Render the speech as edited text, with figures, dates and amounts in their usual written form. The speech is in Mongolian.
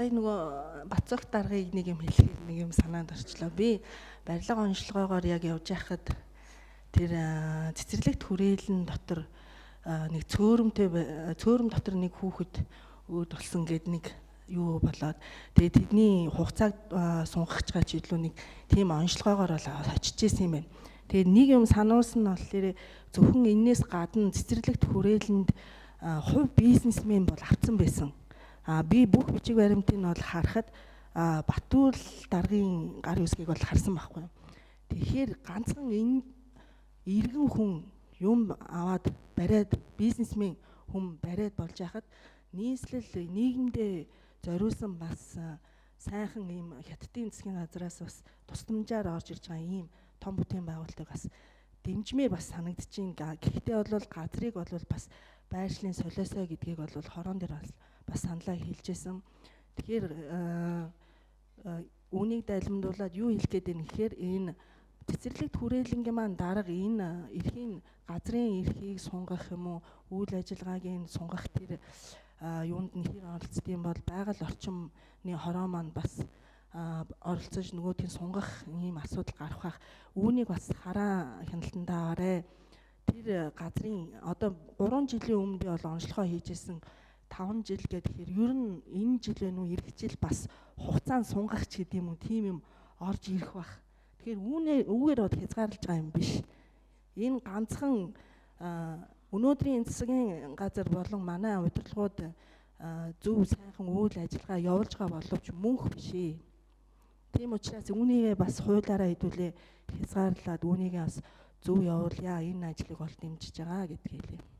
сая нөгөө Бацогт даргыг нэг юм хэлэхэд нэг юм санаанд орчлоо. Би барилга онцлогоогоор яг явж байхад тэр цэцэрлэгт хүрээлэн дотор нэг цөөрөм дотор нэг хүүхэд өөд болсон гэд нэг юу болоод тэгээд тэдний хугацааг сунгахчгаа ч илүү нэг тийм онцлогоогоор л очиж исэн юм байна. Тэгээд нэг юм сануулсан нь болохоор зөвхөн энээс гадна цэцэрлэгт хүрээлэнд хувь бизнесмен бол авцсан байсан. Би бүх бичиг баримтыг нь бол харахад Батүл даргын гар үсгийг бол харсан байхгүй. Тэгэхээр ганцхан энэ иргэн хүн юм аваад бариад бизнесмен хүн бариад болж байхад нийслэл нийгэмдээ зориулсан бас сайхан ийм хятадын засгийн газраас бас тусламжаар орж ирж байгаа ийм том бүтээн байгуулалтыг бас дэмжмээр бас санагдчихээн. Гэхдээ бол газрыг бол бас байршлын солиосоо гэдгийг бол хорон дээр бас саналаа хэлжсэн. Тэгэхээр үүнийг дайлмдуулаад юу хэлэх гээд байна гэхээр энэ цэцэрлэгт хүрээлэнгийн маань дарга энэ эрхийн газрын эрхийг сунгах юм уу, үйл ажиллагаагийн сунгах тэр юунд нь хэр оролцдığım бол байгаль орчмын хороо маань бас оролцож нөгөөдгийг сунгах ийм асуудал гарах. Үүнийг бас хараа хяналтандаа арай тэр газрын одоо 3 жилийн өмнө би бол онцлогоо хийжсэн 5 жил гэхээр ер нь энэ жил вэ нү эх жил бас хугацаанд сунгах ч гэдэг юм уу тийм юм орж ирэх бах. Тэгэхээр үүгээр бод хязгаарлаж байгаа юм биш. Энэ ганцхан өнөөдрийн засгийн газар болон манай удирдлагууд зөв сайхан үйл ажиллагаа явуулж байгаа боловч мөнх биш ээ. Тийм учраас үүнийгээ бас хуулиараа хэдүүлээ хязгаарлаад үүнийгээ бас зөв явуулъя. Энэ ажлыг бол дэмжиж байгаа гэдгийг хэлье.